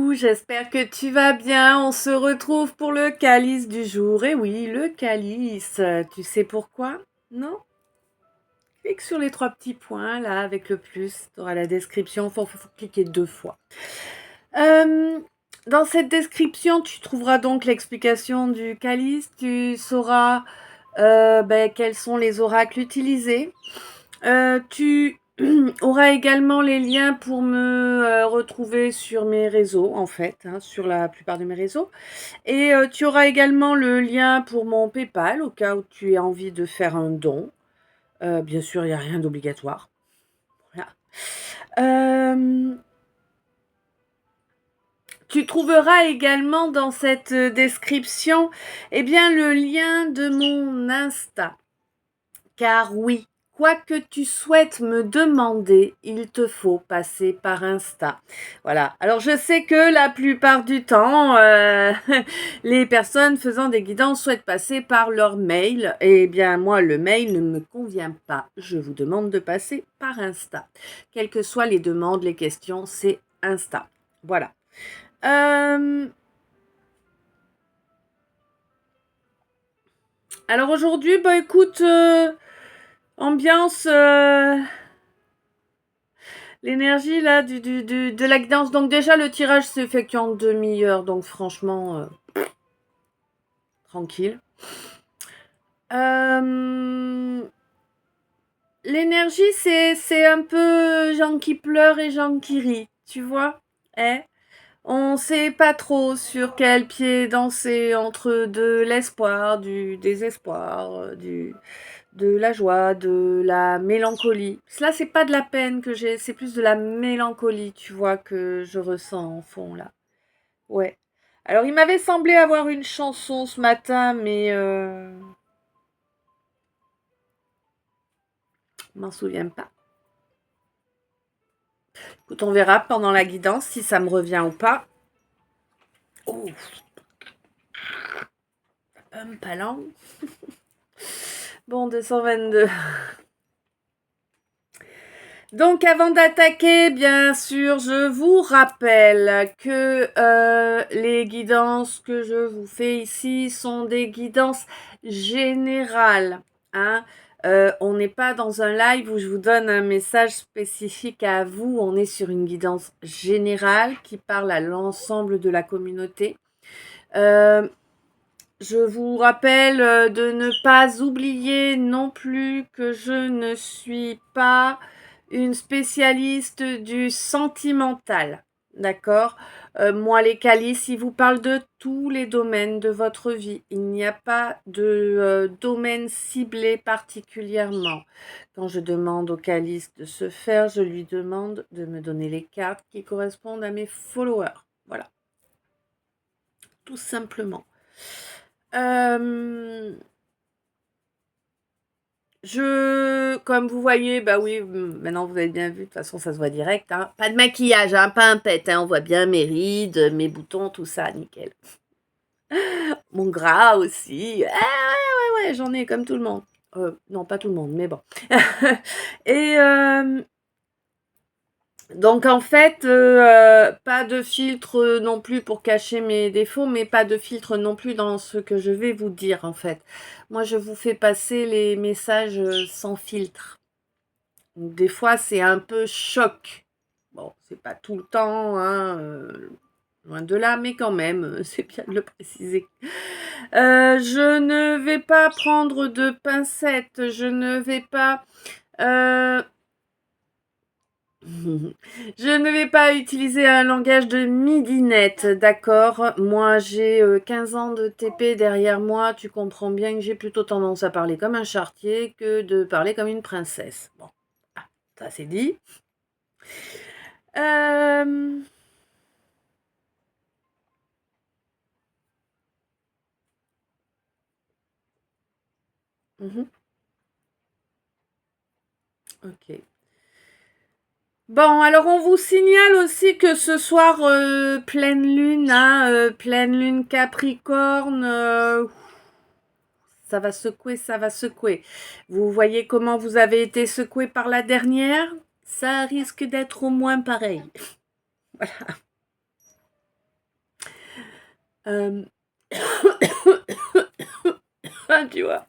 Coucou, j'espère que tu vas bien. On se retrouve pour le calice du jour. Et oui, le calice. Tu sais pourquoi? Non? Clique sur les trois petits points là avec le plus. Tu auras la description. Faut cliquer 2 fois. Euh, Dans cette description, tu trouveras donc l'explication du calice. Tu sauras quels sont les oracles utilisés. Tu auras également les liens pour me retrouver sur mes réseaux, en fait, hein, sur la plupart de mes réseaux. Et tu auras également le lien pour mon PayPal, au cas où tu aies envie de faire un don. Bien sûr, il n'y a rien d'obligatoire. Voilà. Tu trouveras également dans cette description eh bien, le lien de mon Insta. Car oui, quoi que tu souhaites me demander, il te faut passer par Insta. Voilà. Alors je sais que la plupart du temps, les personnes faisant des guidances souhaitent passer par leur mail. Eh bien moi, le mail ne me convient pas. Je vous demande de passer par Insta. Quelles que soient les demandes, les questions, c'est Insta. Voilà. Alors aujourd'hui, bah écoute, ambiance... l'énergie là de la guidance. Donc déjà le tirage s'effectue en demi-heure. Donc franchement, tranquille. L'énergie c'est un peu gens qui pleurent et gens qui rient. Tu vois, eh, on sait pas trop sur quel pied danser entre de l'espoir, du désespoir, de la joie, de la mélancolie. Cela, c'est pas de la peine que j'ai, c'est plus de la mélancolie, tu vois, que je ressens en fond, là. Ouais. Alors, il m'avait semblé avoir une chanson ce matin, mais je m'en souviens pas. Écoute, on verra pendant la guidance si ça me revient ou pas. Oh, un palan. Bon, 222. Donc avant d'attaquer, bien sûr, je vous rappelle que les guidances que je vous fais ici sont des guidances générales. Hein. On n'est pas dans un live où je vous donne un message spécifique à vous. On est sur une guidance générale qui parle à l'ensemble de la communauté. Je vous rappelle de ne pas oublier non plus que je ne suis pas une spécialiste du sentimental, d'accord? Moi, les calices, ils vous parlent de tous les domaines de votre vie. Il n'y a pas de domaine ciblé particulièrement. Quand je demande au calice de se faire, je lui demande de me donner les cartes qui correspondent à mes followers. Voilà, tout simplement. Comme vous voyez, bah oui, maintenant vous avez bien vu, de toute façon ça se voit direct, hein. Pas de maquillage, hein, pas un pet, hein, on voit bien mes rides, mes boutons, tout ça, nickel. Mon gras aussi, ouais, j'en ai comme tout le monde. Non, pas tout le monde, mais bon. Et donc en fait, pas de filtre non plus pour cacher mes défauts, mais pas de filtre non plus dans ce que je vais vous dire en fait. Moi, je vous fais passer les messages sans filtre. Donc, des fois, c'est un peu choc. Bon, c'est pas tout le temps, hein, loin de là, mais quand même, c'est bien de le préciser. Je ne vais pas prendre de pincettes, je ne vais pas... Je ne vais pas utiliser un langage de midinette, d'accord? Moi, j'ai 15 ans de TP derrière moi. Tu comprends bien que j'ai plutôt tendance à parler comme un charretier que de parler comme une princesse. Bon, ça c'est dit. Euh... mhm, ok. Bon, alors on vous signale aussi que ce soir, pleine lune, hein, pleine lune Capricorne, ça va secouer, ça va secouer. Vous voyez comment vous avez été secoué par la dernière? Ça risque d'être au moins pareil. Voilà. Tu vois.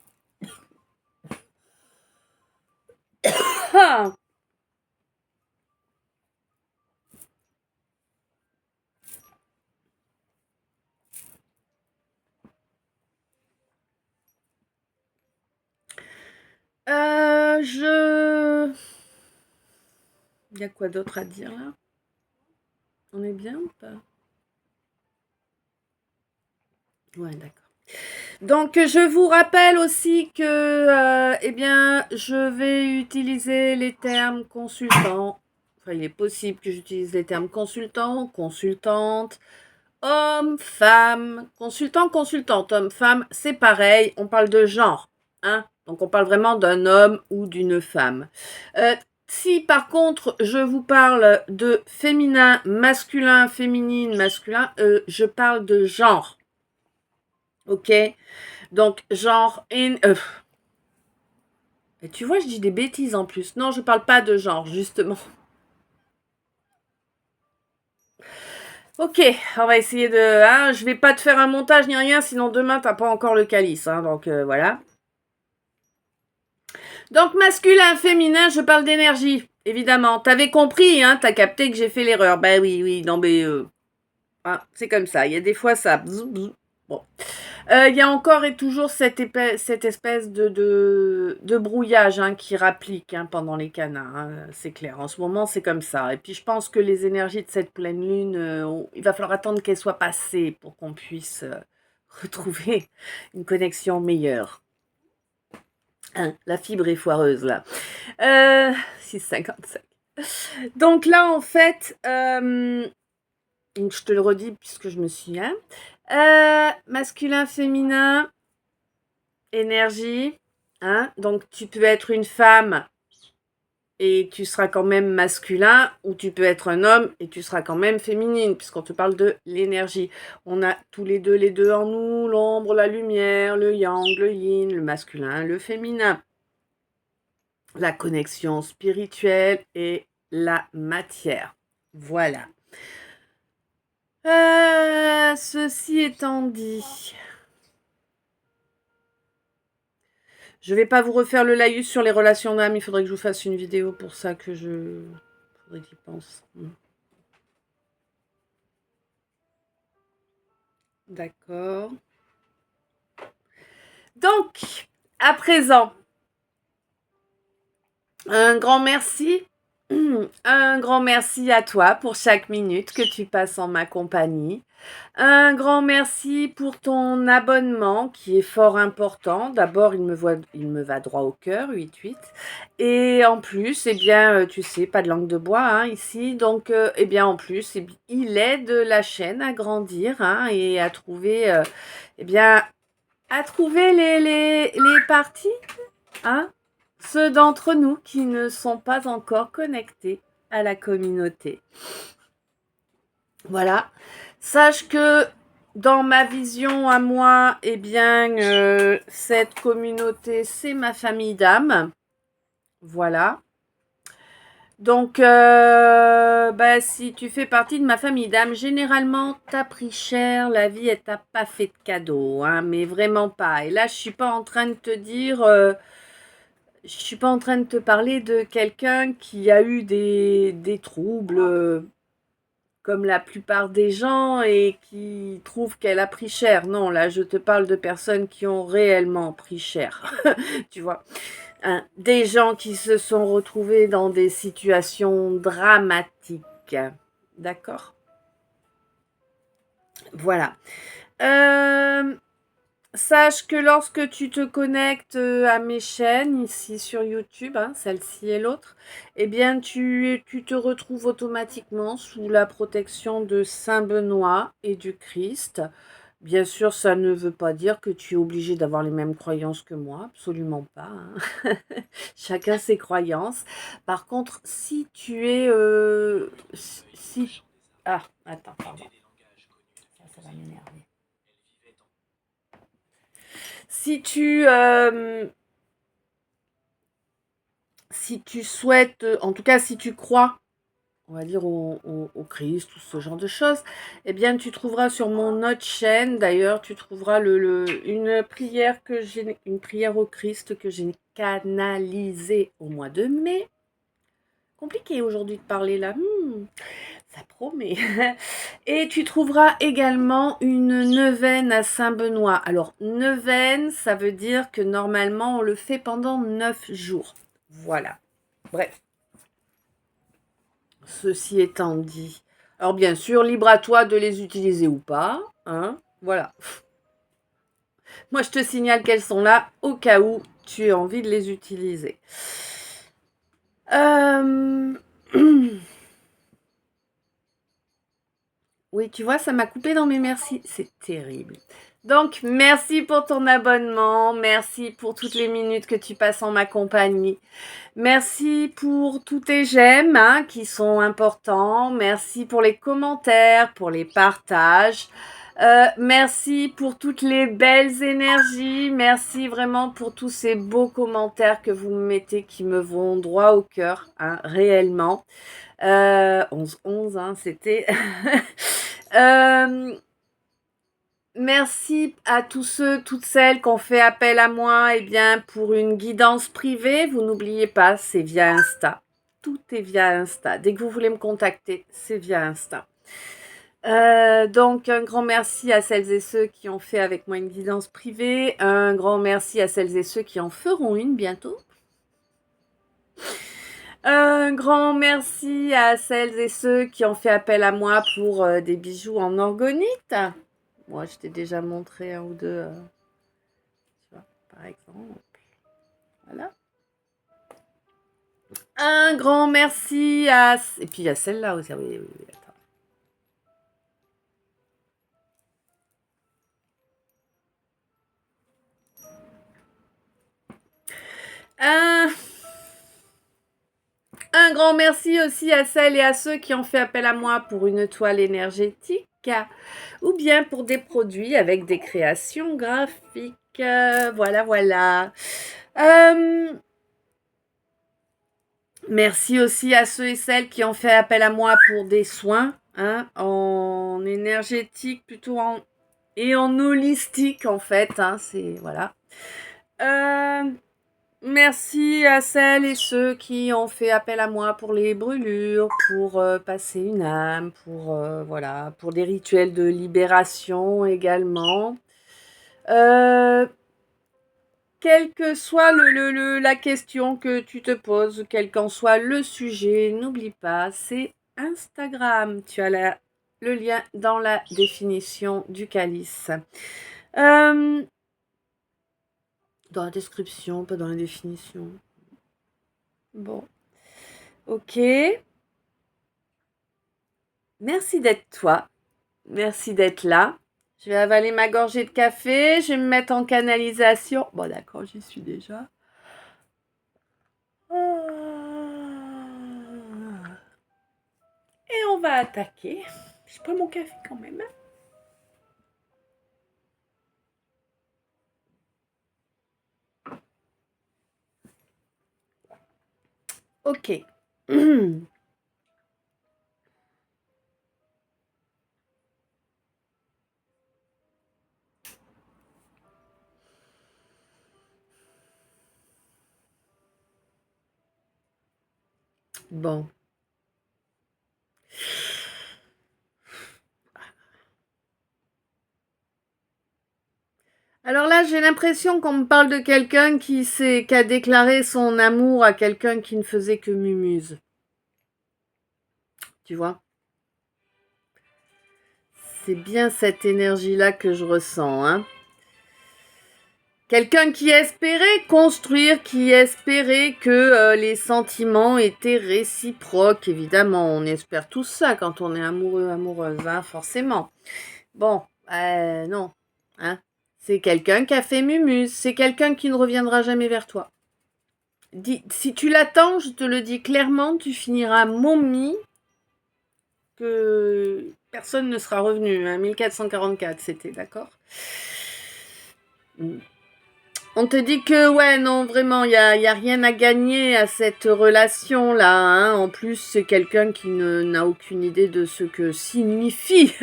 Ah. Il y a quoi d'autre à dire là? On est bien ou pas? Ouais, d'accord. Donc, je vous rappelle aussi que, eh bien, je vais utiliser les termes consultant. Enfin, il est possible que j'utilise les termes consultant, consultante, homme, femme, consultant, consultante, homme, femme, c'est pareil, on parle de genre, hein. Donc on parle vraiment d'un homme ou d'une femme. Si par contre je vous parle de féminin, masculin, féminine, masculin, je parle de genre. Ok? Donc genre et tu vois, je dis des bêtises en plus. Non, je parle pas de genre, justement. Ok, on va essayer de... Hein, je vais pas te faire un montage ni rien, sinon demain, t'as pas encore le calice. Hein, donc voilà. Donc masculin, féminin, je parle d'énergie, évidemment. T'avais compris, hein, t'as capté que j'ai fait l'erreur. Bah oui, oui, non mais... hein, c'est comme ça, il y a des fois ça... Bon. Il y a encore et toujours cette espèce de brouillage hein, qui rapplique hein, pendant les canins, hein, c'est clair. En ce moment, c'est comme ça. Et puis, je pense que les énergies de cette pleine lune, il va falloir attendre qu'elles soient passées pour qu'on puisse retrouver une connexion meilleure. Hein, la fibre est foireuse, là. 6,55. Donc là, en fait, donc je te le redis puisque je me souviens. Masculin, féminin, énergie. Hein? Donc tu peux être une femme et tu seras quand même masculin, ou tu peux être un homme et tu seras quand même féminine, puisqu'on te parle de l'énergie. On a tous les deux en nous, l'ombre, la lumière, le yang, le yin, le masculin, le féminin. La connexion spirituelle et la matière. Voilà. Ceci étant dit, je vais pas vous refaire le laïus sur les relations d'âme. Il faudrait que je vous fasse une vidéo pour ça que je... Faudrait que j'y pense. D'accord. Donc, à présent, un grand merci. Un grand merci à toi pour chaque minute que tu passes en ma compagnie. Un grand merci pour ton abonnement qui est fort important. D'abord, il me va droit au cœur, 8-8. Et en plus, eh bien, tu sais, pas de langue de bois hein, ici. Donc, eh bien, en plus, il aide la chaîne à grandir hein, et à trouver, eh bien, à trouver les parties, hein, ceux d'entre nous qui ne sont pas encore connectés à la communauté. Voilà. Sache que dans ma vision à moi, eh bien, cette communauté, c'est ma famille d'âme. Voilà. Donc, bah, si tu fais partie de ma famille d'âme, généralement, t'as pris cher, la vie, elle t'a pas fait de cadeau, hein, mais vraiment pas. Et là, je suis pas en train de te dire, je suis pas en train de te parler de quelqu'un qui a eu des troubles, comme la plupart des gens et qui trouvent qu'elle a pris cher. Non, là, je te parle de personnes qui ont réellement pris cher, tu vois. Hein, des gens qui se sont retrouvés dans des situations dramatiques. D'accord? Voilà. Sache que lorsque tu te connectes à mes chaînes ici sur YouTube, hein, celle-ci et l'autre, eh bien tu te retrouves automatiquement sous la protection de Saint Benoît et du Christ. Bien sûr, ça ne veut pas dire que tu es obligé d'avoir les mêmes croyances que moi, absolument pas. Hein. Chacun ses croyances. Par contre, si tu es... si... Ah, attends, pardon. Ça va m'énerver. Si tu souhaites, en tout cas si tu crois on va dire au Christ, tout ce genre de choses, eh bien, tu trouveras sur mon autre chaîne, d'ailleurs, tu trouveras une prière une prière au Christ que j'ai canalisée au mois de mai. Compliqué aujourd'hui de parler là. Ça promet. Et tu trouveras également une neuvaine à Saint-Benoît. Alors, neuvaine, ça veut dire que normalement, on le fait pendant 9 jours. Voilà. Bref. Ceci étant dit. Alors, bien sûr, libre à toi de les utiliser ou pas. Hein, voilà. Moi, je te signale qu'elles sont là au cas où tu aies envie de les utiliser. Oui, tu vois, ça m'a coupé dans mes merci. C'est terrible. Donc, merci pour ton abonnement. Merci pour toutes les minutes que tu passes en ma compagnie. Merci pour tous tes j'aime hein, qui sont importants. Merci pour les commentaires, pour les partages. Merci pour toutes les belles énergies. Merci vraiment pour tous ces beaux commentaires que vous me mettez qui me vont droit au cœur, hein, réellement. 11-11, hein, c'était... Merci à tous ceux, toutes celles qui ont fait appel à moi pour une guidance privée. Vous n'oubliez pas, c'est via Insta. Tout est via Insta. Dès que vous voulez me contacter, c'est via Insta. Donc, un grand merci à celles et ceux qui ont fait avec moi une guidance privée. Un grand merci à celles et ceux qui en feront une bientôt. Un grand merci à celles et ceux qui ont fait appel à moi pour des bijoux en orgonite. Moi, je t'ai déjà montré un ou deux, tu vois, par exemple. Voilà. Un grand merci à... Et puis, il y a celle-là aussi. Oui, attends. Un grand merci aussi à celles et à ceux qui ont fait appel à moi pour une toile énergétique ou bien pour des produits avec des créations graphiques. Voilà. Merci aussi à ceux et celles qui ont fait appel à moi pour des soins hein, en énergétique et en holistique en fait. Hein, c'est voilà. Merci à celles et ceux qui ont fait appel à moi pour les brûlures, pour passer une âme, pour des rituels de libération également. Quelle que soit la question que tu te poses, quel qu'en soit le sujet, n'oublie pas, c'est Instagram. Tu as le lien dans la définition du calice. Dans la description, pas dans la définition. Bon. Ok. Merci d'être toi. Merci d'être là. Je vais avaler ma gorgée de café. Je vais me mettre en canalisation. Bon, d'accord, j'y suis déjà. Et on va attaquer. Je prends mon café quand même. Ok. Bon. Alors là, j'ai l'impression qu'on me parle de quelqu'un qui a déclaré son amour à quelqu'un qui ne faisait que mumuse. Tu vois? C'est bien cette énergie-là que je ressens, hein. Quelqu'un qui espérait construire, qui espérait que les sentiments étaient réciproques. Évidemment, on espère tout ça quand on est amoureux, amoureuse, hein, forcément. Bon, non, hein. C'est quelqu'un qui a fait mumuse. C'est quelqu'un qui ne reviendra jamais vers toi. Si tu l'attends, je te le dis clairement, tu finiras momie que personne ne sera revenu. Hein, 1444, c'était, d'accord? On te dit que, ouais, non, vraiment, y a rien à gagner à cette relation-là, hein. En plus, c'est quelqu'un qui n'a aucune idée de ce que signifie,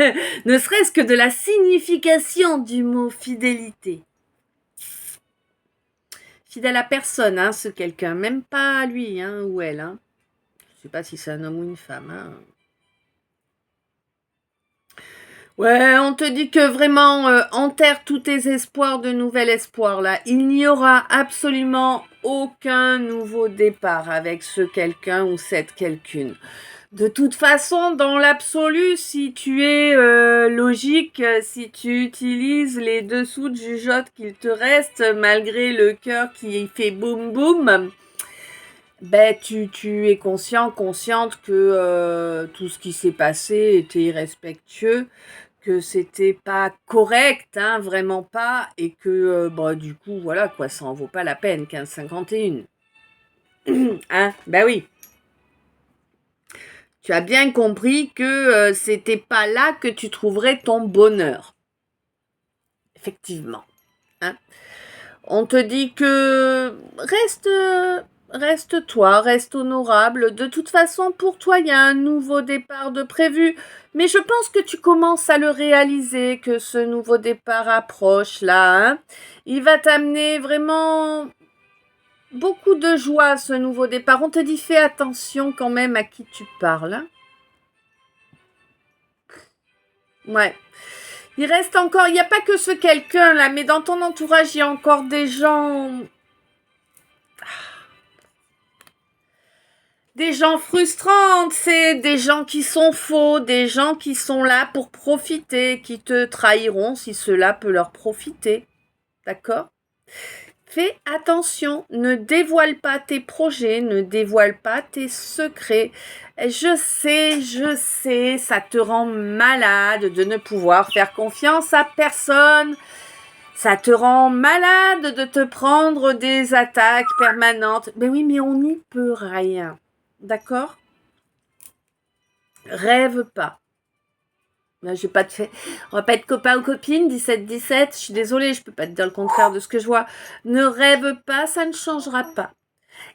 ne serait-ce que de la signification du mot fidélité. Fidèle à personne, hein, ce quelqu'un, même pas à lui, hein, ou elle, hein. Je sais pas si c'est un homme ou une femme, hein. Ouais, on te dit que vraiment, enterre tous tes espoirs de nouvel espoir, là. Il n'y aura absolument aucun nouveau départ avec ce quelqu'un ou cette quelqu'une. De toute façon, dans l'absolu, si tu es logique, si tu utilises les dessous de jugeote qu'il te reste, malgré le cœur qui fait boum boum, ben tu es consciente que tout ce qui s'est passé était irrespectueux, que c'était pas correct, hein, vraiment pas, et que du coup, voilà, quoi, ça en vaut pas la peine, 15,51. Hein, ben oui. Tu as bien compris que c'était pas là que tu trouverais ton bonheur. Effectivement. Hein. On te dit que reste toi, reste honorable. De toute façon, pour toi, il y a un nouveau départ de prévu. Mais je pense que tu commences à le réaliser, que ce nouveau départ approche là. Hein. Il va t'amener vraiment beaucoup de joie, ce nouveau départ. On te dit fais attention quand même à qui tu parles. Hein. Ouais. Il reste encore, il n'y a pas que ce quelqu'un là, mais dans ton entourage, il y a encore des gens frustrantes, c'est des gens qui sont faux, des gens qui sont là pour profiter, qui te trahiront si cela peut leur profiter. D'accord ? Fais attention, ne dévoile pas tes projets, ne dévoile pas tes secrets. Je sais, ça te rend malade de ne pouvoir faire confiance à personne. Ça te rend malade de te prendre des attaques permanentes. Ben oui, mais on n'y peut rien. D'accord ? Rêve pas. Là, je vais pas te faire... On va pas être copains ou copines, 17-17. Je suis désolée, je peux pas te dire le contraire de ce que je vois. Ne rêve pas, ça ne changera pas.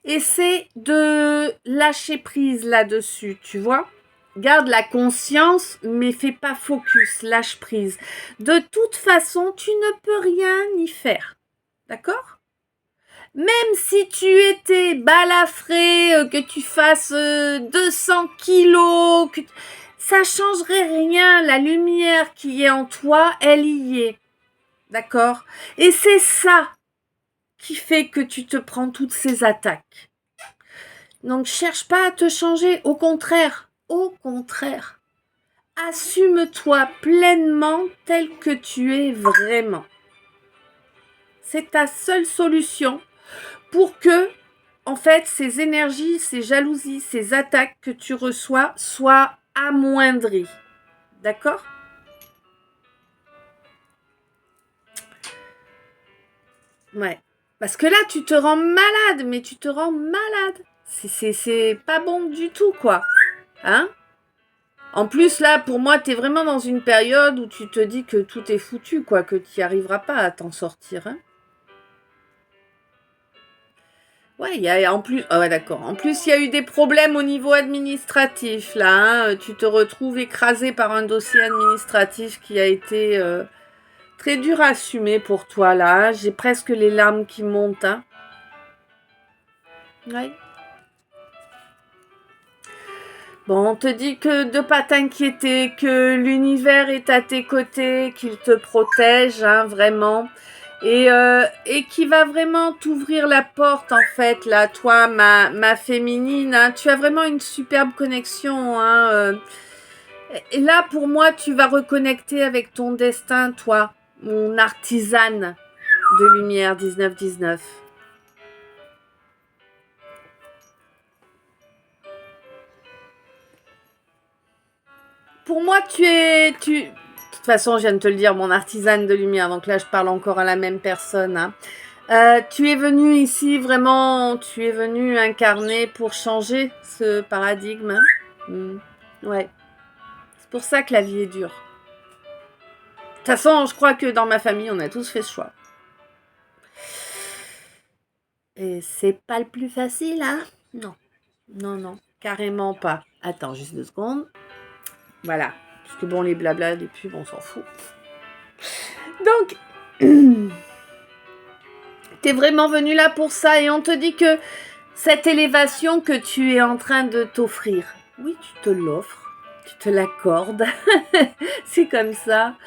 Essaie de lâcher prise là-dessus, tu vois ? Garde la conscience, mais fais pas focus, lâche prise. De toute façon, tu ne peux rien y faire. D'accord ? Même si tu étais balafré, que tu fasses 200 kilos, ça changerait rien. La lumière qui est en toi, elle y est. D'accord ? Et c'est ça qui fait que tu te prends toutes ces attaques. Donc, cherche pas à te changer. Au contraire, assume-toi pleinement tel que tu es vraiment. C'est ta seule solution pour que, en fait, ces énergies, ces jalousies, ces attaques que tu reçois soient amoindries. D'accord ? Ouais. Parce que là, tu te rends malade, mais tu te rends malade. C'est pas bon du tout, quoi. Hein ? En plus, là, pour moi, t'es vraiment dans une période où tu te dis que tout est foutu, quoi, que tu n'y arriveras pas à t'en sortir. Hein. Ouais, il y a en plus... Ah ouais, d'accord. En plus, il y a eu des problèmes au niveau administratif, là. Hein. Tu te retrouves écrasé par un dossier administratif qui a été très dur à assumer pour toi, là. J'ai presque les larmes qui montent. Hein. Ouais. Bon, on te dit que de pas t'inquiéter, que l'univers est à tes côtés, qu'il te protège, hein, vraiment. Et qui va vraiment t'ouvrir la porte, en fait, là, toi, ma féminine. Hein, tu as vraiment une superbe connexion. Hein, et là, pour moi, tu vas reconnecter avec ton destin, toi, mon artisane de lumière 1919. Pour moi, de toute façon, je viens de te le dire, mon artisane de lumière. Donc là, je parle encore à la même personne. Hein. Tu es venu ici vraiment, tu es venu incarner pour changer ce paradigme. Hein. Ouais. C'est pour ça que la vie est dure. De toute façon, je crois que dans ma famille, on a tous fait ce choix. Et c'est pas le plus facile, hein? Non, non, non, carrément pas. Attends, juste 2 secondes. Voilà. Parce que bon, les blabla, les pubs, on s'en fout. Donc, t'es vraiment venu là pour ça et on te dit que cette élévation que tu es en train de t'offrir, oui, tu te l'offres, tu te l'accordes, c'est comme ça.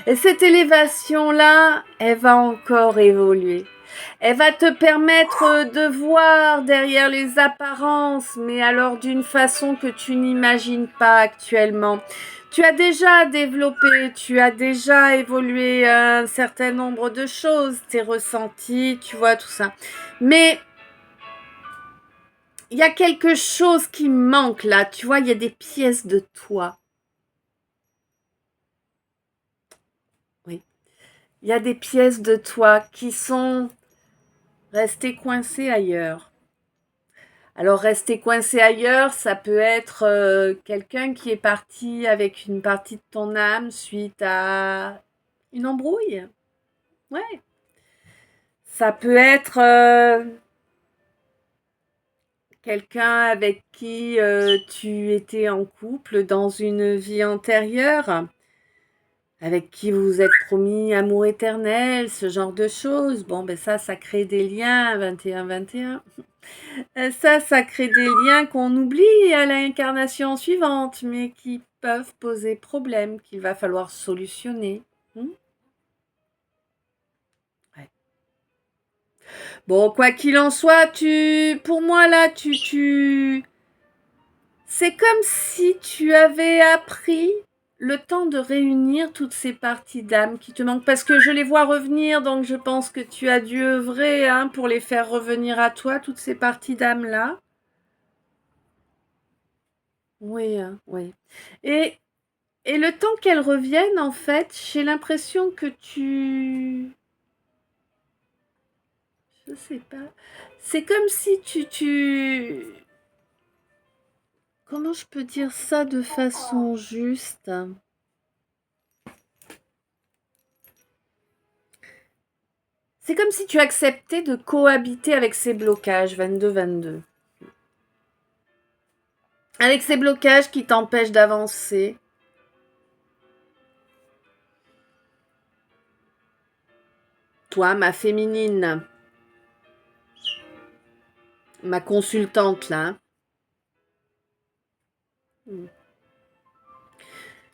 Et cette élévation-là, elle va encore évoluer. Elle va te permettre de voir derrière les apparences, mais alors d'une façon que tu n'imagines pas actuellement. Tu as déjà développé, tu as déjà évolué un certain nombre de choses, tes ressentis, tu vois, tout ça. Mais il y a quelque chose qui manque là, tu vois, il y a des pièces de toi. Oui. Il y a des pièces de toi qui sont restées coincées ailleurs. Alors, rester coincé ailleurs, ça peut être quelqu'un qui est parti avec une partie de ton âme suite à une embrouille. Ouais. Ça peut être quelqu'un avec qui tu étais en couple dans une vie antérieure, avec qui vous vous êtes promis amour éternel, ce genre de choses. Bon, ben ça crée des liens, 21-21. Ça crée des liens qu'on oublie à l'incarnation suivante, mais qui peuvent poser problème, qu'il va falloir solutionner. Ouais. Bon, quoi qu'il en soit, pour moi là, c'est comme si tu avais appris le temps de réunir toutes ces parties d'âme qui te manquent, parce que je les vois revenir, donc je pense que tu as dû œuvrer pour les faire revenir à toi, toutes ces parties d'âme là. Oui, oui. Et Et le temps qu'elles reviennent, en fait, j'ai l'impression que je sais pas. C'est comme si comment je peux dire ça de façon juste? C'est comme si tu acceptais de cohabiter avec ces blocages 22-22. Avec ces blocages qui t'empêchent d'avancer. Toi, ma féminine, ma consultante là.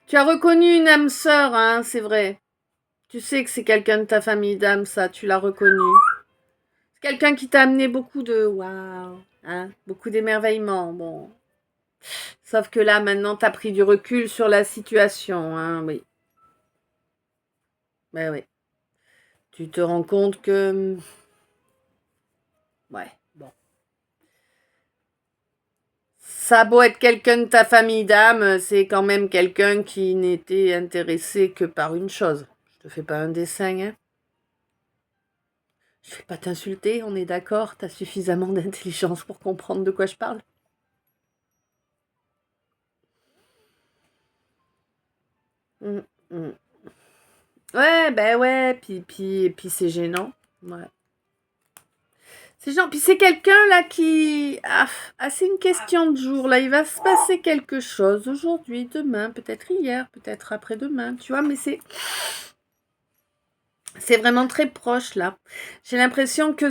Tu as reconnu une âme sœur, hein, c'est vrai. Tu sais que c'est quelqu'un de ta famille d'âme, ça, tu l'as reconnu. C'est quelqu'un qui t'a amené beaucoup de waouh, hein, beaucoup d'émerveillement, bon. Sauf que là, maintenant, t'as pris du recul sur la situation, hein, oui. Ben oui. Tu te rends compte que, ouais, bon. Ça a beau être quelqu'un de ta famille d'âme, c'est quand même quelqu'un qui n'était intéressé que par une chose. Je te fais pas un dessin, hein. Je vais pas t'insulter, on est d'accord, t'as suffisamment d'intelligence pour comprendre de quoi je parle. Mm, mm. Ouais, ben ouais, puis c'est gênant. Ouais. C'est gênant. Puis c'est quelqu'un là qui... c'est une question de jour. Là, il va se passer quelque chose aujourd'hui, demain, peut-être hier, peut-être après-demain, tu vois, mais c'est vraiment très proche là. J'ai l'impression que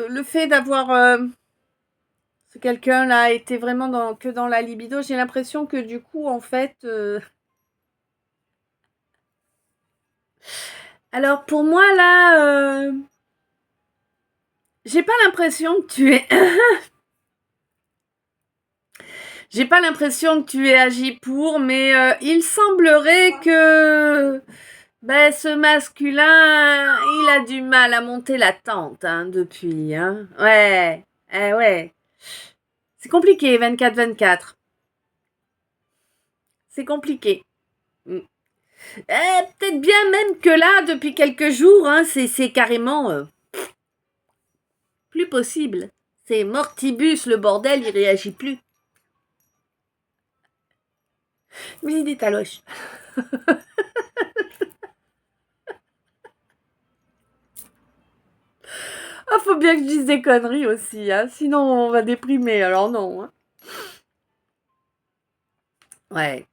le fait d'avoir ce quelqu'un là était vraiment que dans la libido, j'ai l'impression que du coup, en fait... Alors pour moi là... J'ai pas l'impression que tu es... J'ai pas l'impression que tu aies agi pour, mais il semblerait que ce masculin, il a du mal à monter la tente depuis. Hein. Ouais, ouais. C'est compliqué, 24-24. C'est compliqué. Mm. Peut-être bien même que là, depuis quelques jours, c'est carrément plus possible. C'est mortibus, le bordel, il réagit plus. Mais il est taloche. Ah, faut bien que je dise des conneries aussi, hein, sinon on va déprimer, alors non. Hein. Ouais.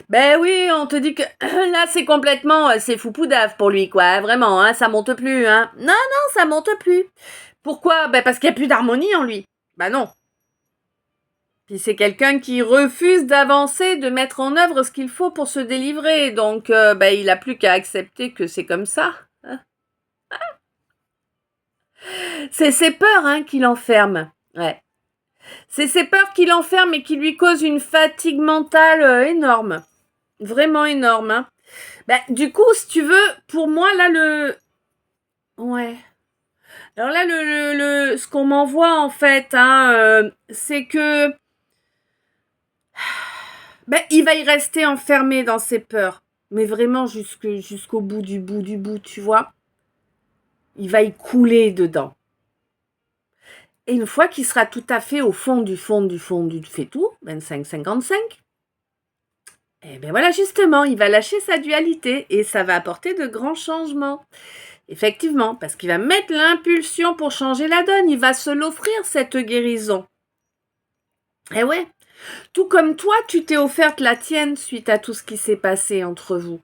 Ben oui, on te dit que là c'est complètement, c'est foupoudave pour lui, quoi, hein, vraiment, hein, ça monte plus, hein. Non, non, ça monte plus. Pourquoi? Ben parce qu'il n'y a plus d'harmonie en lui. Ben non. Puis c'est quelqu'un qui refuse d'avancer, de mettre en œuvre ce qu'il faut pour se délivrer, donc ben il a plus qu'à accepter que c'est comme ça. Hein. C'est ses peurs, hein, qui l'enferment. Ouais. C'est ses peurs qui l'enferment et qui lui causent une fatigue mentale énorme. Vraiment énorme, hein. Ben, du coup, si tu veux, pour moi, là, Ouais. Alors là, ce qu'on m'envoie, en fait, hein, c'est que... Ben, il va y rester enfermé dans ses peurs. Mais vraiment jusqu'au bout du bout du bout, tu vois. Il va y couler dedans. Et une fois qu'il sera tout à fait au fond du fait tout, 25-55, eh bien voilà, justement, il va lâcher sa dualité et ça va apporter de grands changements. Effectivement, parce qu'il va mettre l'impulsion pour changer la donne, il va se l'offrir, cette guérison. Eh ouais, tout comme toi, tu t'es offerte la tienne suite à tout ce qui s'est passé entre vous.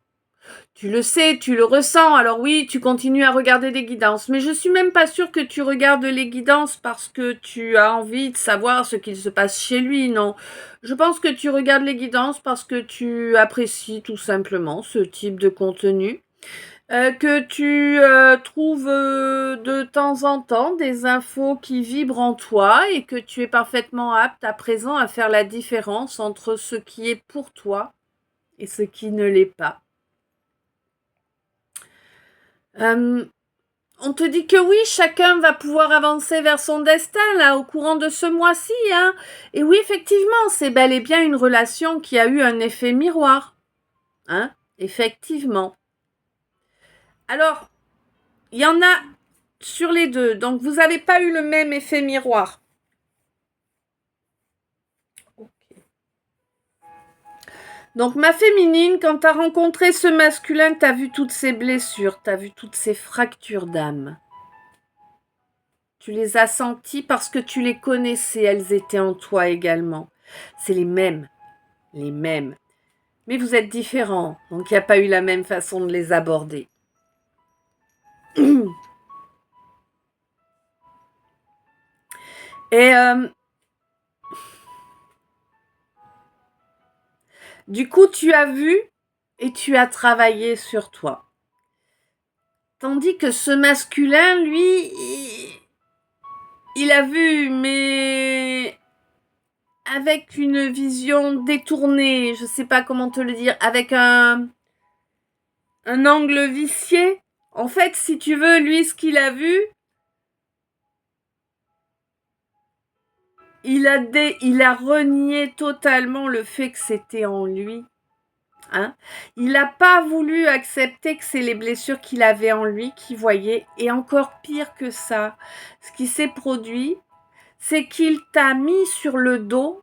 Tu le sais, tu le ressens, alors oui, tu continues à regarder des guidances, mais je suis même pas sûre que tu regardes les guidances parce que tu as envie de savoir ce qu'il se passe chez lui, non. Je pense que tu regardes les guidances parce que tu apprécies tout simplement ce type de contenu. Que tu trouves de temps en temps des infos qui vibrent en toi et que tu es parfaitement apte à présent à faire la différence entre ce qui est pour toi et ce qui ne l'est pas. On te dit que oui, chacun va pouvoir avancer vers son destin là au courant de ce mois-ci, hein. Et oui, effectivement, c'est bel et bien une relation qui a eu un effet miroir, hein. Effectivement. Alors, il y en a sur les deux, donc vous n'avez pas eu le même effet miroir. Okay. Donc ma féminine, quand tu as rencontré ce masculin, tu as vu toutes ses blessures, tu as vu toutes ses fractures d'âme. Tu les as senties parce que tu les connaissais, elles étaient en toi également. C'est les mêmes. Mais vous êtes différents, donc il n'y a pas eu la même façon de les aborder. Et du coup, tu as vu et tu as travaillé sur toi. Tandis que ce masculin, lui, il a vu, mais avec une vision détournée, je ne sais pas comment te le dire, avec un angle vicié. En fait, si tu veux, lui, ce qu'il a vu, il a renié totalement le fait que c'était en lui. Hein. Il n'a pas voulu accepter que c'est les blessures qu'il avait en lui qu'il voyait. Et encore pire que ça, ce qui s'est produit, c'est qu'il t'a mis sur le dos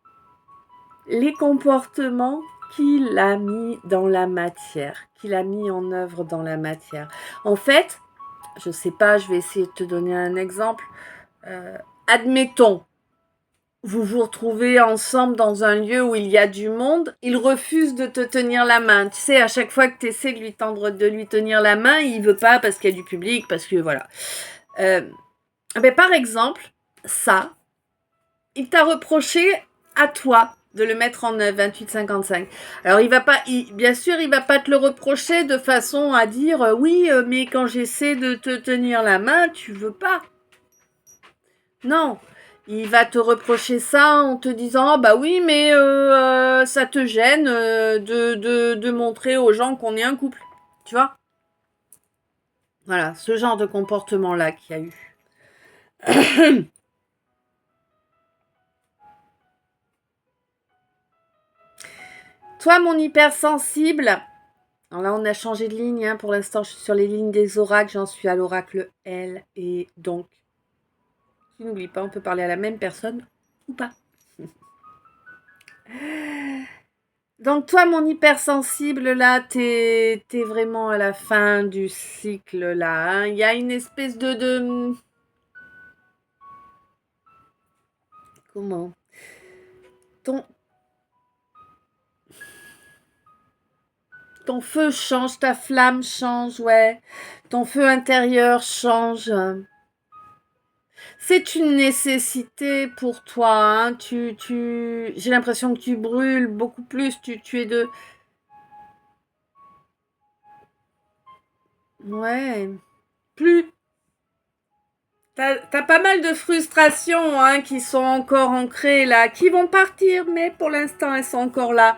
les comportements qu'il a mis dans la matière, qu'il a mis en œuvre dans la matière. En fait, je ne sais pas, je vais essayer de te donner un exemple. Admettons, vous vous retrouvez ensemble dans un lieu où il y a du monde, il refuse de te tenir la main. Tu sais, à chaque fois que tu essaies de lui tenir la main, il veut pas parce qu'il y a du public, parce que voilà. Ben, par exemple, ça, il t'a reproché à toi de le mettre en œuvre, 28-55. Alors, bien sûr, il va pas te le reprocher de façon à dire oui, mais quand j'essaie de te tenir la main, tu veux pas. Non, il va te reprocher ça en te disant bah oui, mais ça te gêne de montrer aux gens qu'on est un couple. Tu vois? Voilà, ce genre de comportement-là qu'il y a eu. Toi, mon hypersensible, alors là, on a changé de ligne. Hein. Pour l'instant, je suis sur les lignes des oracles. J'en suis à l'oracle L. Et donc, tu n'oublies pas, on peut parler à la même personne ou pas. Donc toi, mon hypersensible, là, t'es vraiment à la fin du cycle, là. Hein. Il y a une espèce de Comment? Ton, ton feu change, ta flamme change, ouais. Ton feu intérieur change. C'est une nécessité pour toi, hein. J'ai l'impression que tu brûles beaucoup plus. Tu es de... Ouais. Plus. T'as pas mal de frustrations, hein, qui sont encore ancrées là, qui vont partir, mais pour l'instant elles sont encore là.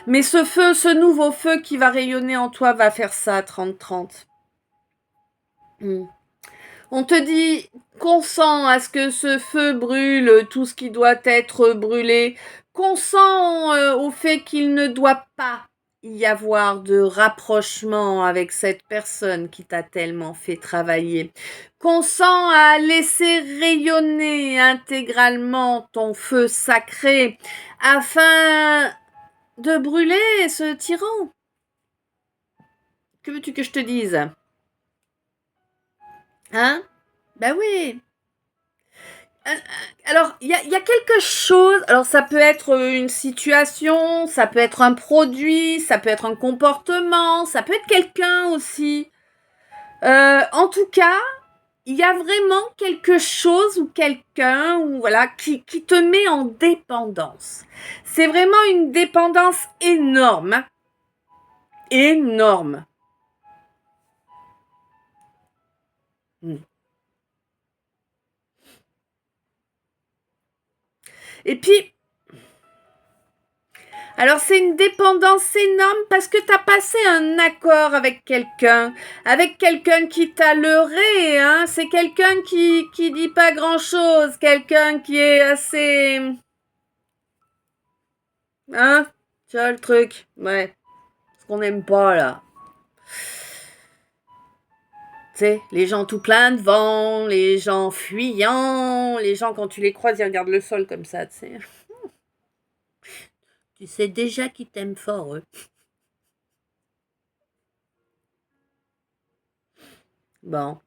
Mais ce feu, ce nouveau feu qui va rayonner en toi va faire ça, 30-30. On te dit, consent à ce que ce feu brûle tout ce qui doit être brûlé. Consent au fait qu'il ne doit pas y avoir de rapprochement avec cette personne qui t'a tellement fait travailler. Consent à laisser rayonner intégralement ton feu sacré afin de brûler ce tyran. Que veux-tu que je te dise? Hein? Ben oui. Alors, il y a quelque chose. Alors, ça peut être une situation, ça peut être un produit, ça peut être un comportement, ça peut être quelqu'un aussi. En tout cas, il y a vraiment quelque chose ou quelqu'un ou voilà qui te met en dépendance. C'est vraiment une dépendance énorme, hein. Énorme. Et puis, alors c'est une dépendance énorme parce que tu as passé un accord avec quelqu'un qui t'a leurré, hein. C'est quelqu'un qui dit pas grand-chose, quelqu'un qui est assez... Hein? Tu vois le truc? Ouais. Ce qu'on n'aime pas là. Tu sais, les gens tout plein de vent, les gens fuyants, les gens quand tu les croises, ils regardent le sol comme ça, tu sais. Tu sais déjà qu'ils t'aiment fort, eux. Bon.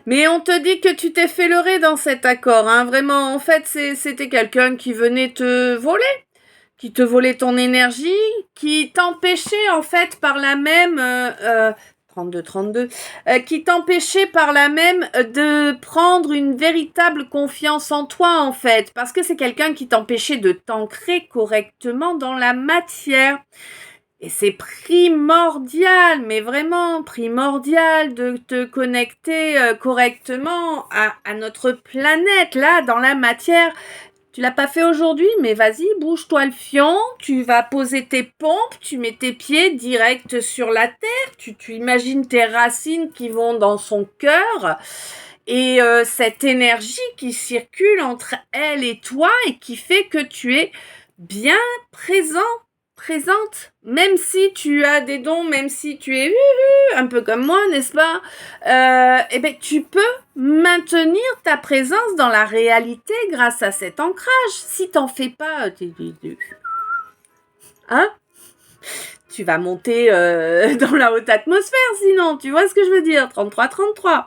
Mais on te dit que tu t'es fait leurrer dans cet accord, hein. Vraiment, en fait, c'était quelqu'un qui venait te voler, qui te volait ton énergie, qui t'empêchait, en fait, par la même... 32, qui t'empêchait par là même de prendre une véritable confiance en toi, en fait, parce que c'est quelqu'un qui t'empêchait de t'ancrer correctement dans la matière. Et c'est primordial, mais vraiment primordial de te connecter correctement à notre planète, là, dans la matière. Tu l'as pas fait aujourd'hui, mais vas-y, bouge-toi le fion, tu vas poser tes pompes, tu mets tes pieds direct sur la terre, tu imagines tes racines qui vont dans son cœur et cette énergie qui circule entre elle et toi et qui fait que tu es bien présente, même si tu as des dons, même si tu es un peu comme moi, n'est-ce pas? Eh ben, tu peux maintenir ta présence dans la réalité grâce à cet ancrage. Si t'en fais pas, hein? Tu vas monter dans la haute atmosphère, sinon, tu vois ce que je veux dire? 33-33.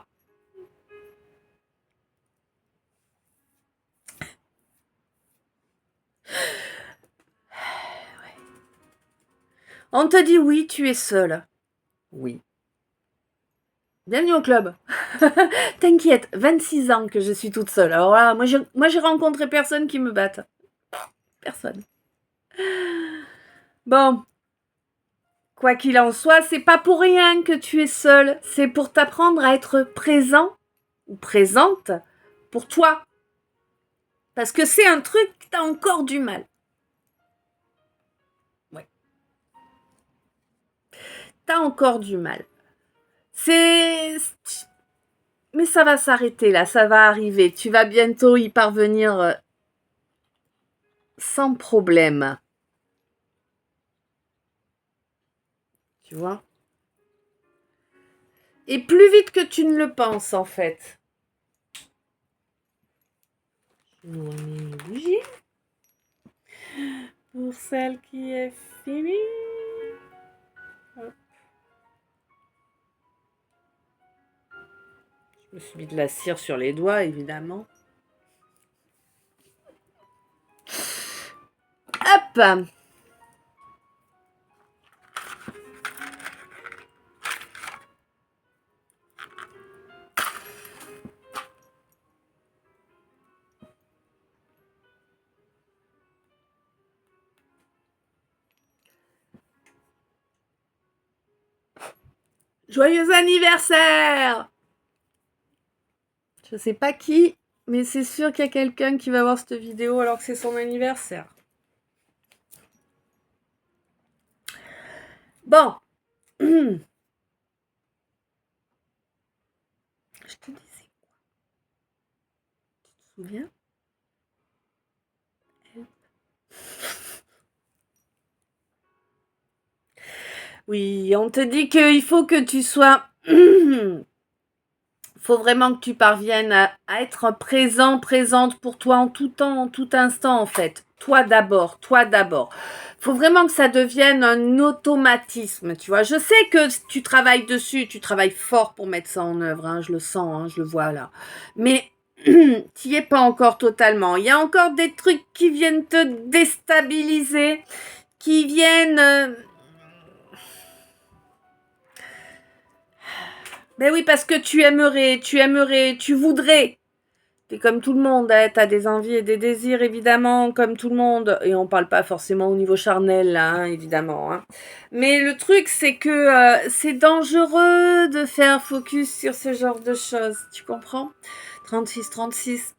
On te dit oui, tu es seule. Oui. Bienvenue au club. T'inquiète, 26 ans que je suis toute seule. Alors là, moi j'ai rencontré personne qui me batte. Personne. Bon, quoi qu'il en soit, c'est pas pour rien que tu es seule. C'est pour t'apprendre à être présent ou présente pour toi. Parce que c'est un truc que t'as encore du mal. Ouais. T'as encore du mal. C'est... Mais ça va s'arrêter là, ça va arriver. Tu vas bientôt y parvenir sans problème. Tu vois? Et plus vite que tu ne le penses, en fait. Je nous remets une bougie. Pour celle qui est finie. Hop. Je me suis mis de la cire sur les doigts, évidemment. Hop. Joyeux anniversaire! Je sais pas qui, mais c'est sûr qu'il y a quelqu'un qui va voir cette vidéo alors que c'est son anniversaire. Bon. Je te disais quoi? Tu te souviens? Oui, on te dit qu'il faut que tu sois... faut vraiment que tu parviennes à être présente pour toi en tout temps, en tout instant en fait. Toi d'abord, toi d'abord. Faut vraiment que ça devienne un automatisme, tu vois. Je sais que tu travailles dessus, tu travailles fort pour mettre ça en œuvre, hein, je le sens, hein, je le vois là. Mais tu n'y es pas encore totalement. Il y a encore des trucs qui viennent te déstabiliser, qui viennent... Ben oui, parce que tu aimerais, tu voudrais. T'es comme tout le monde, hein, t'as des envies et des désirs, évidemment, comme tout le monde. Et on parle pas forcément au niveau charnel, là, hein, évidemment. Hein. Mais le truc, c'est que c'est dangereux de faire focus sur ce genre de choses. Tu comprends ? 36.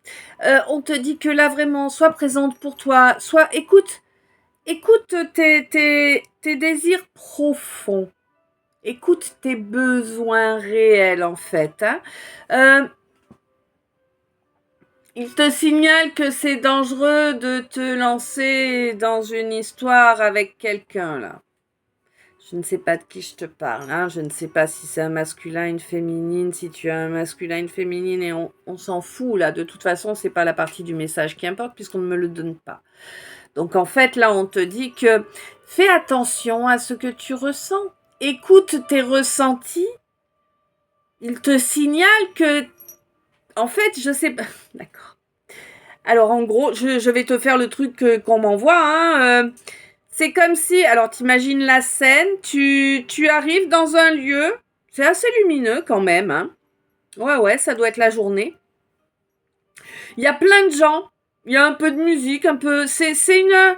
On te dit que là, vraiment, sois présente pour toi. Écoute tes désirs profonds. Écoute tes besoins réels, en fait. Hein. Il te signale que c'est dangereux de te lancer dans une histoire avec quelqu'un, là. Je ne sais pas de qui je te parle, hein. Je ne sais pas si c'est un masculin, une féminine, si tu as un masculin, une féminine, et on s'en fout, là. De toute façon, c'est pas la partie du message qui importe, puisqu'on ne me le donne pas. Donc, en fait, là, on te dit que fais attention à ce que tu ressens. Écoute tes ressentis. Il te signale que... En fait, je sais pas... D'accord. Alors, en gros, je vais te faire le truc qu'on m'envoie. Hein. C'est comme si... Alors, t'imagines la scène. Tu arrives dans un lieu. C'est assez lumineux quand même. Hein. Ouais, ça doit être la journée. Il y a plein de gens. Il y a un peu de musique, un peu... C'est une...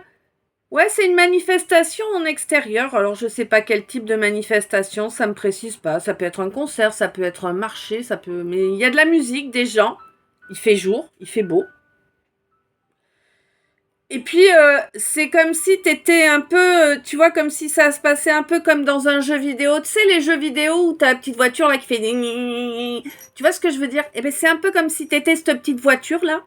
Ouais, c'est une manifestation en extérieur. Alors, je sais pas quel type de manifestation, ça me précise pas. Ça peut être un concert, ça peut être un marché, ça peut... Mais il y a de la musique, des gens. Il fait jour, il fait beau. Et puis, c'est comme si t'étais un peu... tu vois, comme si ça se passait un peu comme dans un jeu vidéo. Tu sais, les jeux vidéo où t'as la petite voiture là qui fait... Tu vois ce que je veux dire ? Eh bien, c'est un peu comme si t'étais cette petite voiture là.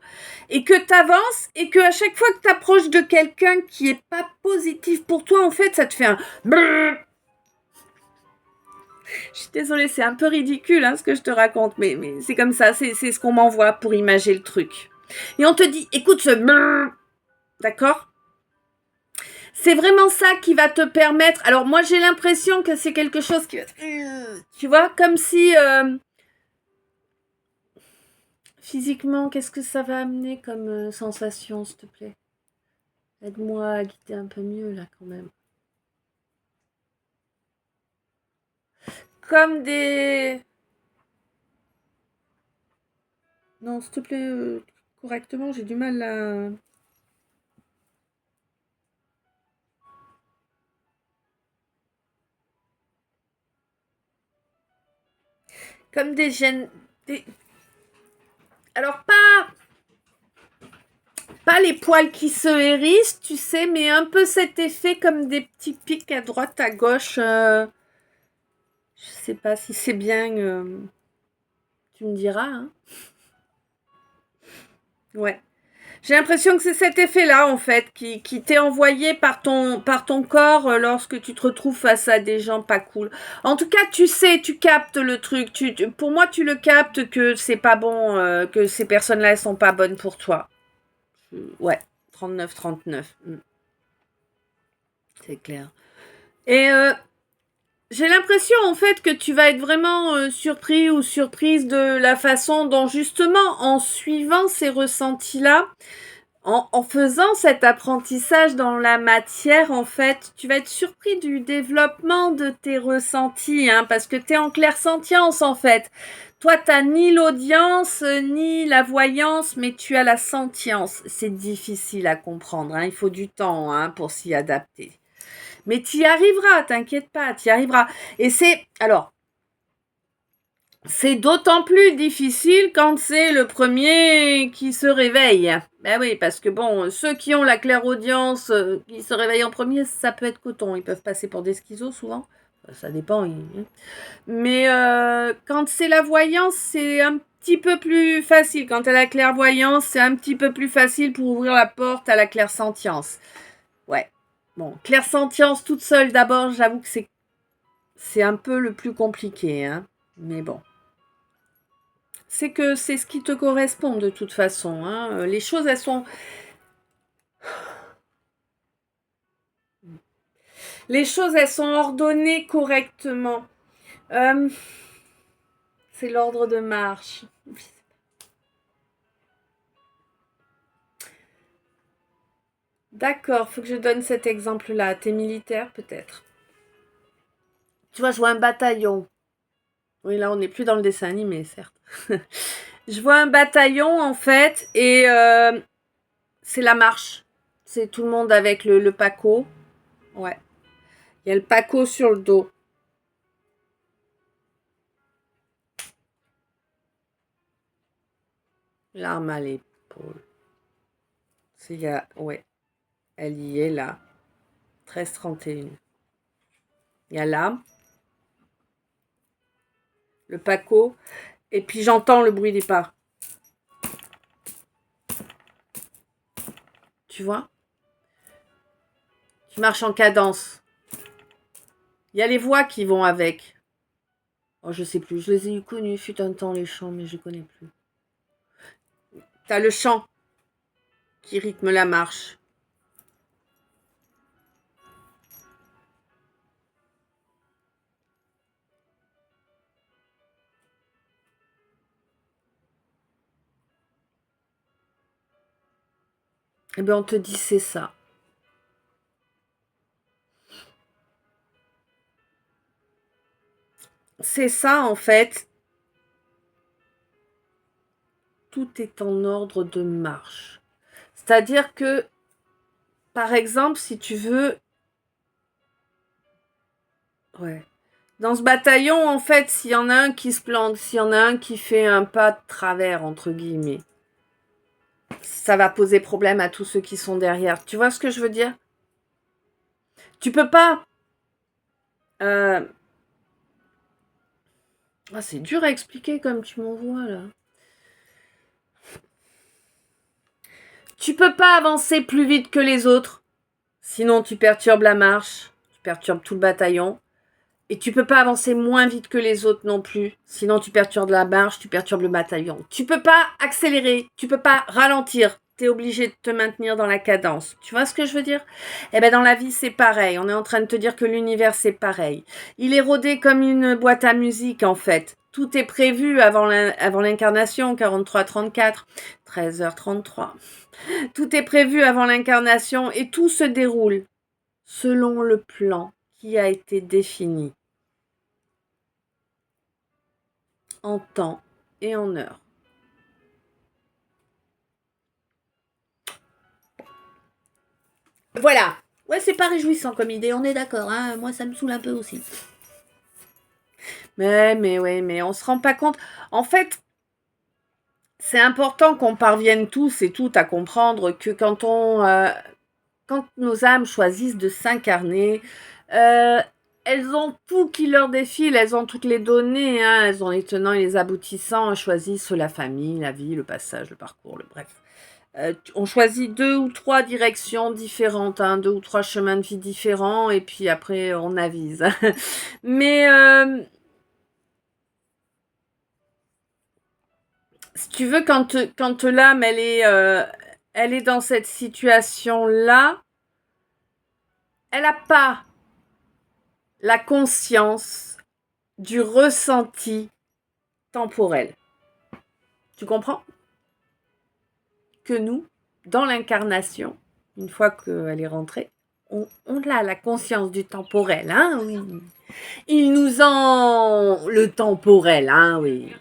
Et que t'avances et que à chaque fois que t'approches de quelqu'un qui est pas positif pour toi, en fait, ça te fait un... Je suis désolée, c'est un peu ridicule hein, ce que je te raconte, mais c'est comme ça, c'est ce qu'on m'envoie pour imager le truc. Et on te dit, écoute ce... D'accord ? C'est vraiment ça qui va te permettre... Alors, moi, j'ai l'impression que c'est quelque chose qui va... Tu vois, comme si... Physiquement, qu'est-ce que ça va amener comme sensation, s'il te plaît ? Aide-moi à guider un peu mieux, là, quand même. Comme des... Non, s'il te plaît, correctement, j'ai du mal à... Comme des gènes... Alors, pas les poils qui se hérissent, tu sais, mais un peu cet effet comme des petits pics à droite, à gauche. Je sais pas si c'est bien... tu me diras, hein. Ouais. J'ai l'impression que c'est cet effet-là, en fait, qui t'est envoyé par ton corps lorsque tu te retrouves face à des gens pas cool. En tout cas, tu sais, tu captes le truc. Pour moi, tu le captes que c'est pas bon, que ces personnes-là, elles sont pas bonnes pour toi. Ouais, 39. C'est clair. Et j'ai l'impression, en fait, que tu vas être vraiment surpris ou surprise de la façon dont, justement, en suivant ces ressentis-là, En faisant cet apprentissage dans la matière, en fait, tu vas être surpris du développement de tes ressentis, hein, parce que tu es en clairsentience, en fait. Toi, tu n'as ni l'audience, ni la voyance, mais tu as la sentience. C'est difficile à comprendre, hein, il faut du temps, hein, pour s'y adapter. Mais tu y arriveras, t'inquiète pas, tu y arriveras. Et c'est d'autant plus difficile quand c'est le premier qui se réveille. Ben oui, parce que bon, ceux qui ont la clairaudience, qui se réveillent en premier, ça peut être coton. Ils peuvent passer pour des schizos souvent. Ça dépend. Mais quand c'est la voyance, c'est un petit peu plus facile. Quand tu as la clairvoyance, c'est un petit peu plus facile pour ouvrir la porte à la clairsentience. Ouais. Bon, clairsentience toute seule d'abord, j'avoue que c'est un peu le plus compliqué, hein. Mais bon. C'est que c'est ce qui te correspond de toute façon, hein. Les choses, elles sont ordonnées correctement. C'est l'ordre de marche. D'accord, faut que je donne cet exemple-là. T'es militaire, peut-être. Tu vois, je vois un bataillon. Oui, là, on n'est plus dans le dessin animé, certes. Je vois un bataillon, en fait, et c'est la marche. C'est tout le monde avec le paco. Ouais. Il y a le paco sur le dos. L'arme à l'épaule. Ouais, elle y est là. 13h31. Il y a l'arme, le paco, et puis j'entends le bruit des pas. Tu vois? Tu marches en cadence. Il y a les voix qui vont avec. Oh, je sais plus, je les ai connus, fut un temps les chants, mais je connais plus. T'as le chant qui rythme la marche. Eh bien, on te dit c'est ça. C'est ça, en fait. Tout est en ordre de marche. C'est-à-dire que, par exemple, si tu veux... Ouais. Dans ce bataillon, en fait, s'il y en a un qui se plante, s'il y en a un qui fait un pas de travers, entre guillemets, ça va poser problème à tous ceux qui sont derrière. Tu vois ce que je veux dire? Tu peux pas... Ah, c'est dur à expliquer comme tu m'envoies, là. Tu peux pas avancer plus vite que les autres, sinon tu perturbes la marche, tu perturbes tout le bataillon. Et tu peux pas avancer moins vite que les autres non plus. Sinon, tu perturbes la marche, tu perturbes le bataillon. Tu peux pas accélérer, tu peux pas ralentir. Tu es obligé de te maintenir dans la cadence. Tu vois ce que je veux dire? Eh bien, dans la vie, c'est pareil. On est en train de te dire que l'univers, c'est pareil. Il est rodé comme une boîte à musique, en fait. Tout est prévu avant l'incarnation, 43-34, 13h33. Tout est prévu avant l'incarnation et tout se déroule selon le plan qui a été défini. En temps et en heure. Voilà. Ouais, c'est pas réjouissant comme idée, on est d'accord, hein. Moi, ça me saoule un peu aussi. Mais on se rend pas compte. En fait, c'est important qu'on parvienne tous et toutes à comprendre que quand nos âmes choisissent de s'incarner, elles ont tout qui leur défile, elles ont toutes les données, hein, elles ont les tenants et les aboutissants, elles choisissent la famille, la vie, le passage, le parcours, le bref. On choisit 2 ou 3 directions différentes, hein, 2 ou 3 chemins de vie différents, et puis après on avise. Mais si tu veux, quand l'âme elle est dans cette situation-là, elle n'a pas la conscience du ressenti temporel. Tu comprends? Que nous, dans l'incarnation, une fois qu'elle est rentrée, on a la conscience du temporel, hein, oui. Il nous en... Le temporel, hein, oui.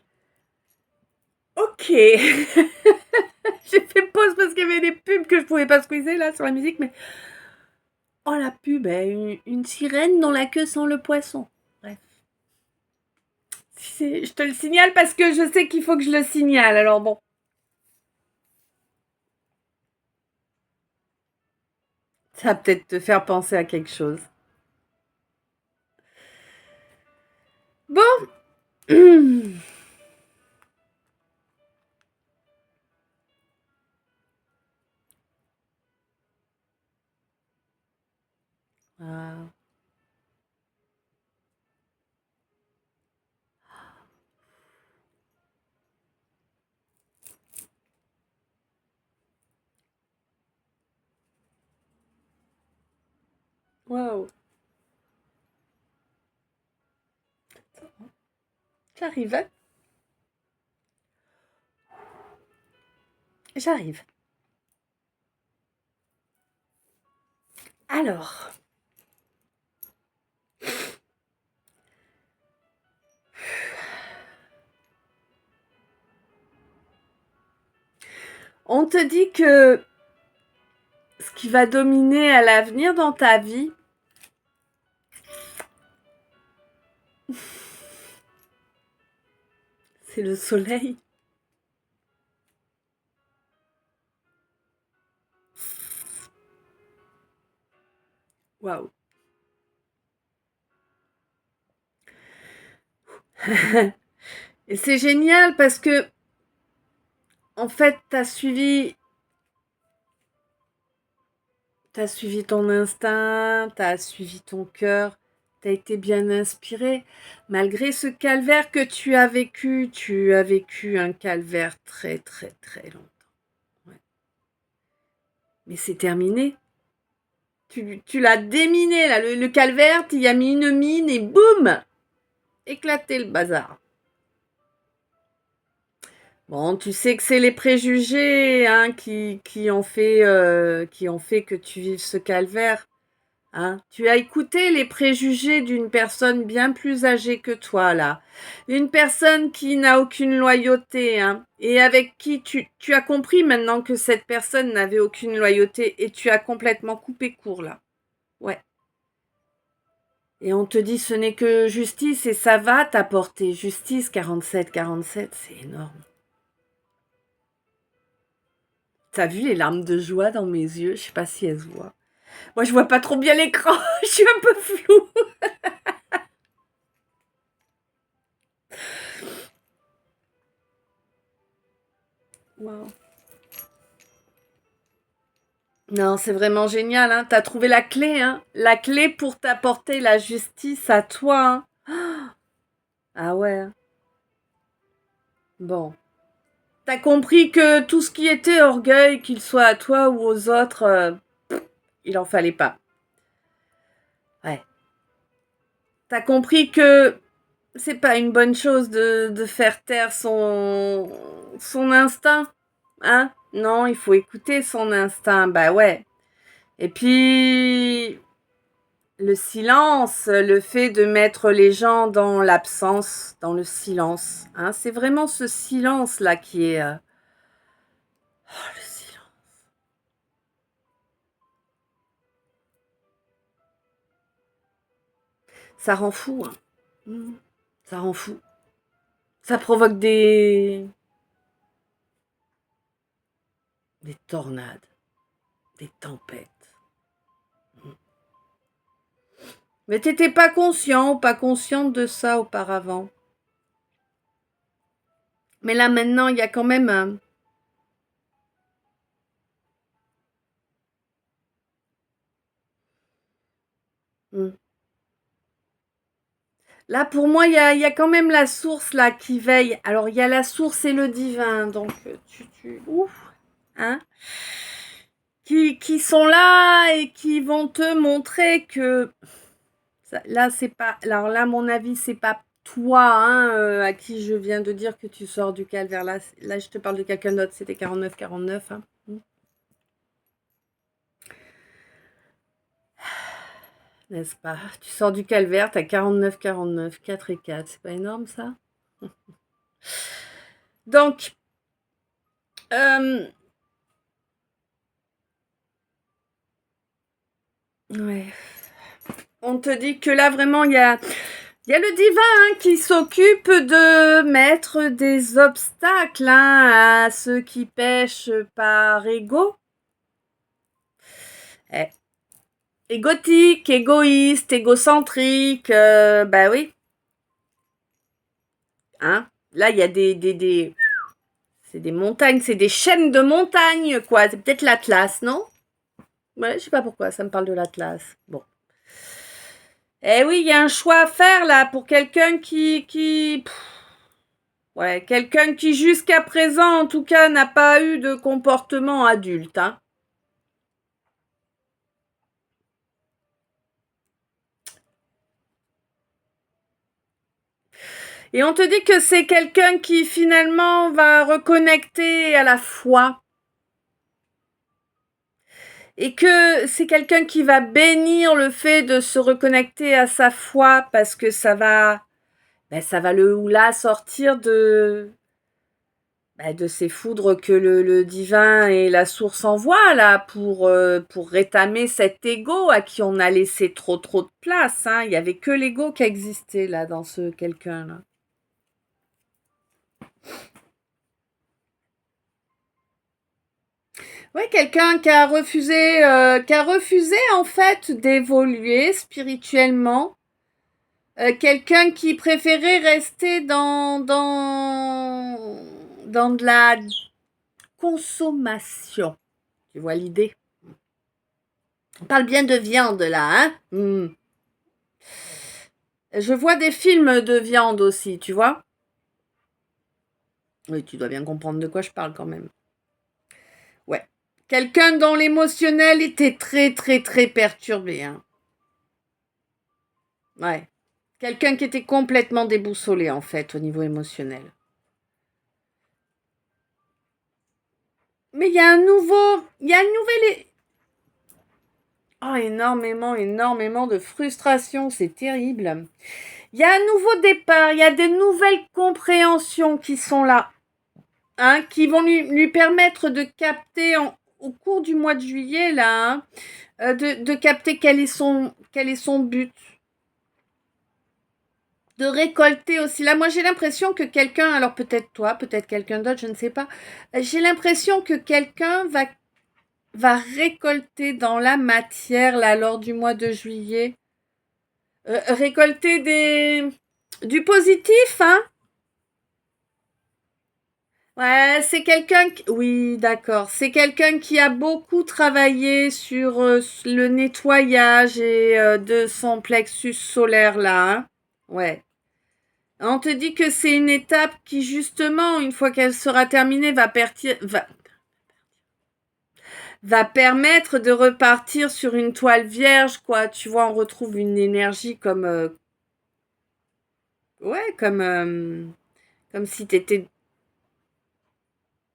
Ok. J'ai fait pause parce qu'il y avait des pubs que je pouvais pas squeezer là sur la musique, mais... Oh, la pub, une sirène dont la queue sent le poisson. Bref. Je te le signale parce que je sais qu'il faut que je le signale, alors bon. Ça va peut-être te faire penser à quelque chose. Bon. Ah. Waouh. J'arrive, hein. J'arrive. Alors. On te dit que ce qui va dominer à l'avenir dans ta vie, c'est le soleil. Waouh. Et c'est génial parce que, en fait, t'as suivi ton instinct, t'as suivi ton cœur, t'as été bien inspiré. Malgré ce calvaire que tu as vécu un calvaire très, très, très long. Ouais. Mais c'est terminé. Tu l'as déminé, là. Le calvaire, tu y as mis une mine et boum! Éclaté le bazar. Bon, tu sais que c'est les préjugés hein, qui ont fait que tu vives ce calvaire. Hein. Tu as écouté les préjugés d'une personne bien plus âgée que toi, là. Une personne qui n'a aucune loyauté, hein, et avec qui tu as compris maintenant que cette personne n'avait aucune loyauté et tu as complètement coupé court, là. Ouais. Et on te dit ce n'est que justice et ça va t'apporter justice, 47, c'est énorme. T'as vu les larmes de joie dans mes yeux? Je sais pas si elles se voient. Moi, je vois pas trop bien l'écran. Je suis un peu floue. Wow. Non, c'est vraiment génial. Hein. T'as trouvé la clé. Hein. La clé pour t'apporter la justice à toi. Hein. Ah ouais. Bon. T'as compris que tout ce qui était orgueil, qu'il soit à toi ou aux autres, il en fallait pas. Ouais. T'as compris que c'est pas une bonne chose de faire taire son instinct, hein? Non, il faut écouter son instinct, bah ouais. Et puis, le silence, le fait de mettre les gens dans l'absence, dans le silence, hein? C'est vraiment ce silence-là qui est... Oh, le silence. Ça rend fou, hein? Ça rend fou. Ça provoque des tornades, des tempêtes. Mais t'étais pas conscient ou pas consciente de ça auparavant. Mais là maintenant, il y a quand même un... Là, pour moi, il y a quand même la source là qui veille. Alors, il y a la source et le divin. Donc, ouf, hein, qui sont là et qui vont te montrer que là, c'est pas... Alors là, à mon avis, c'est pas toi hein, à qui je viens de dire que tu sors du calvaire. Là, je te parle de quelqu'un d'autre. C'était 49. Hein. n'est-ce pas? Tu sors du calvaire, t'as 49, 4 et 4. C'est pas énorme, ça? Donc, ouais. On te dit que là, vraiment, il y a le divin qui s'occupe de mettre des obstacles à ceux qui pêchent par ego. Égotique, égoïste, égocentrique, bah oui. Hein? Là, il y a c'est des montagnes, c'est des chaînes de montagnes, quoi. C'est peut-être l'Atlas, non? Ouais, je sais pas pourquoi, ça me parle de l'Atlas. Bon. Eh oui, il y a un choix à faire, là, pour quelqu'un ouais, quelqu'un qui jusqu'à présent, en tout cas, n'a pas eu de comportement adulte, hein. Et on te dit que c'est quelqu'un qui finalement va reconnecter à la foi. Et que c'est quelqu'un qui va bénir le fait de se reconnecter à sa foi parce que ça va le ou la sortir de ces foudres que le divin et la source envoient là pour rétamer cet ego à qui on a laissé trop de place. Hein. Il n'y avait que l'ego qui existait là dans ce quelqu'un-là. Oui, quelqu'un qui a refusé en fait d'évoluer spirituellement. Quelqu'un qui préférait rester dans de la consommation. Tu vois l'idée? On parle bien de viande là, hein? Je vois des films de viande aussi, tu vois? Oui, tu dois bien comprendre de quoi je parle quand même. Ouais. Quelqu'un dont l'émotionnel était très perturbé, hein. Ouais. Quelqu'un qui était complètement déboussolé en fait au niveau émotionnel. Mais il y a un nouvel. Oh, énormément de frustration, c'est terrible. Il y a un nouveau départ, il y a des nouvelles compréhensions qui sont là, hein, qui vont lui permettre de capter au cours du mois de juillet, là, hein, de capter quel est son but. De récolter aussi. Là, moi, j'ai l'impression que quelqu'un, alors peut-être toi, peut-être quelqu'un d'autre, je ne sais pas, j'ai l'impression que quelqu'un va récolter dans la matière, là, lors du mois de juillet, récolter du positif, hein. Ouais, c'est quelqu'un qui... Oui, d'accord. C'est quelqu'un qui a beaucoup travaillé sur le nettoyage de son plexus solaire, là, hein. Ouais. On te dit que c'est une étape qui, justement, une fois qu'elle sera terminée, va permettre de repartir sur une toile vierge, quoi. Tu vois, on retrouve une énergie comme... ouais, comme si t'étais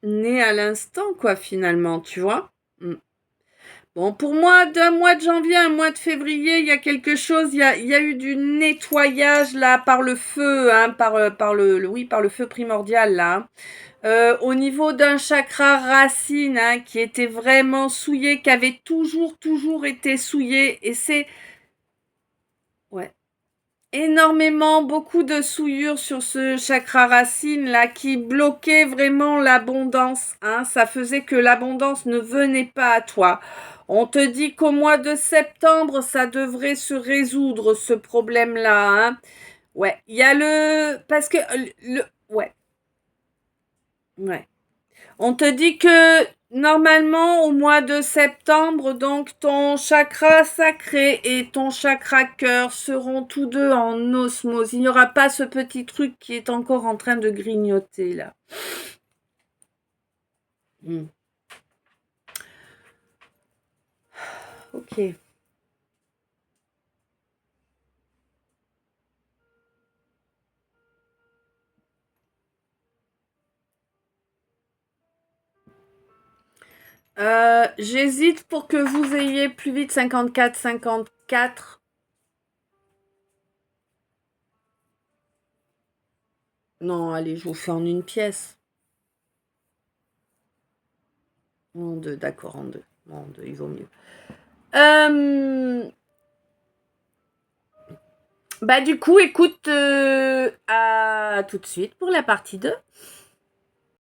né à l'instant, quoi, finalement, tu vois. Bon, pour moi, d'un mois de janvier à un mois de février, il y a quelque chose, il y a eu du nettoyage, là, par le feu, hein, par le feu primordial, là, hein. Au niveau d'un chakra racine, hein, qui était vraiment souillé, qui avait toujours été souillé, et c'est... Ouais. Énormément, beaucoup de souillures sur ce chakra racine là qui bloquait vraiment l'abondance, hein. Ça faisait que l'abondance ne venait pas à toi. On te dit qu'au mois de septembre, ça devrait se résoudre ce problème-là, hein. Ouais, il y a parce que ouais, ouais. On te dit que normalement au mois de septembre, donc ton chakra sacré et ton chakra cœur seront tous deux en osmose. Il n'y aura pas ce petit truc qui est encore en train de grignoter là. Ok. J'hésite pour que vous ayez plus vite 54. Non, allez, je vous fais en une pièce. En deux, d'accord, en deux. En deux, il vaut mieux. Bah du coup, écoute, à tout de suite pour la partie 2.